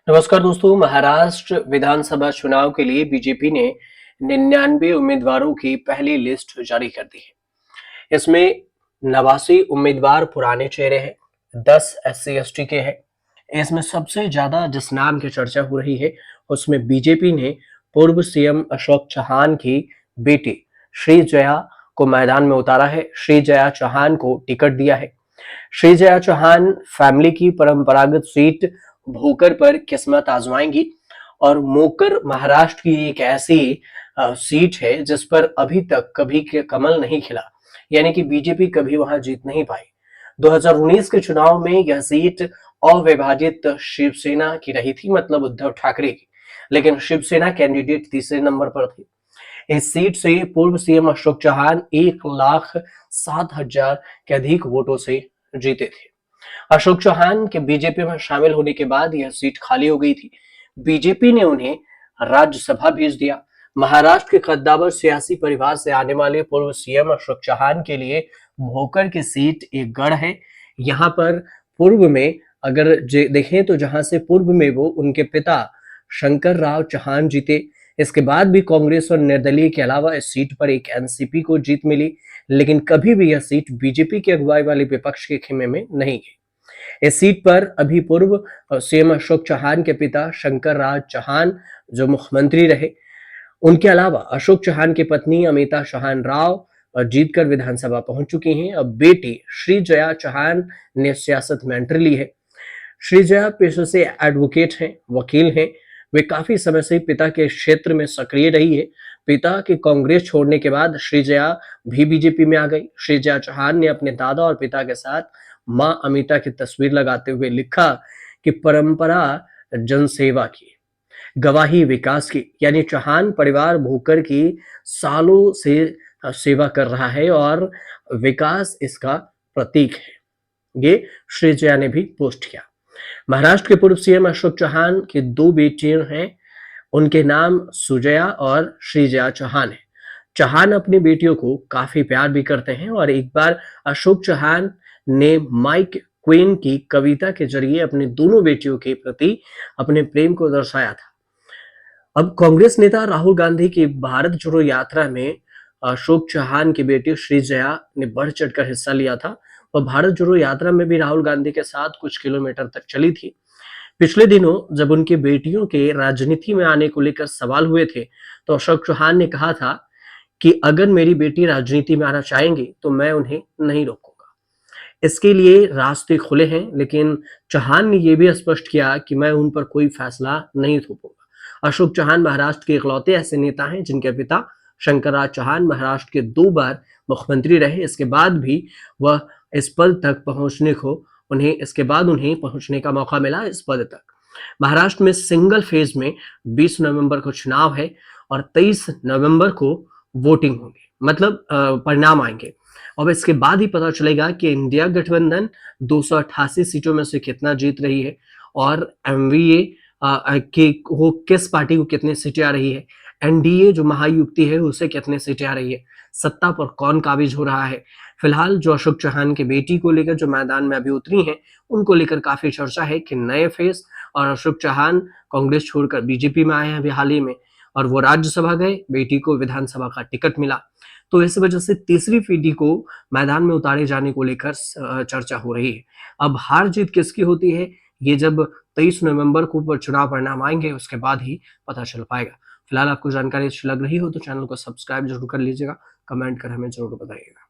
नमस्कार दोस्तों। महाराष्ट्र विधानसभा चुनाव के लिए बीजेपी ने 99 उम्मीदवारों की पहली लिस्ट जारी कर दी है। इसमें 89 उम्मीदवार पुराने चेहरे हैं, 10 एससी एसटी के हैं। इसमें सबसे ज्यादा जिस नाम की चर्चा हो रही है उसमें बीजेपी ने पूर्व सीएम अशोक चौहान की बेटी श्री जया को मैदान में उतारा है। श्री जया चौहान को टिकट दिया है। श्री जया चौहान फैमिली की परंपरागत सीट भोकर पर किस्मत आजमाएंगी और मोकर महाराष्ट्र की एक ऐसी सीट है जिस पर अभी तक कभी कमल नहीं खिला, यानी कि बीजेपी कभी वहां जीत नहीं पाई। 2019 के चुनाव में यह सीट अविभाजित शिवसेना की रही थी, मतलब उद्धव ठाकरे की, लेकिन शिवसेना कैंडिडेट तीसरे नंबर पर थी। इस सीट से पूर्व सीएम अशोक चौहान 1,07,000 के अधिक वोटों से जीते थे। अशोक चौहान के बीजेपी में शामिल होने के बाद यह सीट खाली हो गई थी। बीजेपी ने उन्हें राज्यसभा भेज दिया। महाराष्ट्र के कद्दावर सियासी परिवार से आने वाले पूर्व सीएम अशोक चौहान के लिए भोकर की सीट एक गढ़ है। यहाँ पर पूर्व में अगर देखें तो जहां से पूर्व में वो उनके पिता शंकर राव चौहान जीते, इसके बाद भी कांग्रेस और निर्दलीय के अलावा इस सीट पर एक एनसीपी को जीत मिली, लेकिन कभी भी यह सीट बीजेपी की अगुवाई वाले विपक्ष के खेमे में नहीं गई। इस सीट पर अभी पूर्व सीएम अशोक चौहान के पिता शंकर राज चौहान जो मुख्यमंत्री रहे, उनके अलावा अशोक चौहान की पत्नी अमिता चौहान राव जीतकर विधानसभा पहुंच चुकी हैं। अब बेटी श्री जया चौहान ने सियासत में एंट्री ली है। श्री जया पेशे से एडवोकेट हैं, वकील हैं। वे काफी समय से पिता के क्षेत्र में सक्रिय रही है। पिता के कांग्रेस छोड़ने के बाद श्री जया भी बीजेपी में आ गई। श्री जया चौहान ने अपने दादा और पिता के साथ मां अमिता की तस्वीर लगाते हुए लिखा कि परंपरा जनसेवा की, गवाही विकास की, यानी चौहान परिवार भोकर की सालों से सेवा कर रहा है और विकास इसका प्रतीक है। ये श्री जया ने भी पोस्ट किया। महाराष्ट्र के पूर्व सीएम अशोक चौहान की दो बेटियां हैं, उनके नाम सुजया और श्रीजया चौहान है। चौहान अपनी बेटियों को काफी प्यार भी करते हैं और एक बार अशोक चौहान ने माइक क्वीन की कविता के जरिए अपनी दोनों बेटियों के प्रति अपने प्रेम को दर्शाया था। अब कांग्रेस नेता राहुल गांधी की भारत जोड़ो यात्रा में अशोक चौहान की बेटी श्रीजया ने बढ़ चढ़कर हिस्सा लिया था। वह भारत जोड़ो यात्रा में भी राहुल गांधी के साथ कुछ किलोमीटर तक चली थी। पिछले दिनों जब उनकी बेटियों के राजनीति में आने को लेकर सवाल हुए थे, तो अशोक चौहान ने कहा था कि अगर मेरी बेटी राजनीति में आना चाहेंगी तो मैं उन्हें नहीं रोकूंगा। इसके लिए रास्ते खुले हैं, लेकिन चौहान ने यह भी स्पष्ट किया कि मैं उन पर कोई फैसला नहीं थोपूंगा। अशोक चौहान महाराष्ट्र के इकलौते ऐसे नेता हैं जिनके पिता शंकरराज चौहान महाराष्ट्र के 2 बार मुख्यमंत्री रहे। इसके बाद भी वह इस पद तक पहुंचने को उन्हें पहुंचने का मौका मिला इस पद तक। महाराष्ट्र में सिंगल फेज में 20 नवंबर को चुनाव है और 23 नवंबर को वोटिंग होगी, मतलब परिणाम आएंगे। अब इसके बाद ही पता चलेगा कि इंडिया गठबंधन 288 सीटों में से कितना जीत रही है और एमवीए कि वो किस पार्टी को कितनी सीटें आ रही है, एनडीए जो महायुति है उसे कितने सीटें आ रही है, सत्ता पर कौन काबिज हो रहा है। फिलहाल जो अशोक चौहान की बेटी को लेकर जो मैदान में अभी उतरी हैं, उनको लेकर काफी चर्चा है कि नए फेस और अशोक चौहान कांग्रेस छोड़कर बीजेपी में आए हैं अभी हाल ही में, और वो राज्यसभा गए, बेटी को विधानसभा का टिकट मिला। तो इस वजह से तीसरी पीढ़ी को मैदान में उतारे जाने को लेकर चर्चा हो रही है। अब हार जीत किसकी होती है, ये जब 23 नवंबर को चुनाव परिणाम आएंगे उसके बाद ही पता चल पाएगा। फिलहाल आपको जानकारी अच्छी लग रही हो तो चैनल को सब्सक्राइब जरूर कर लीजिएगा, कमेंट कर हमें जरूर बताइएगा।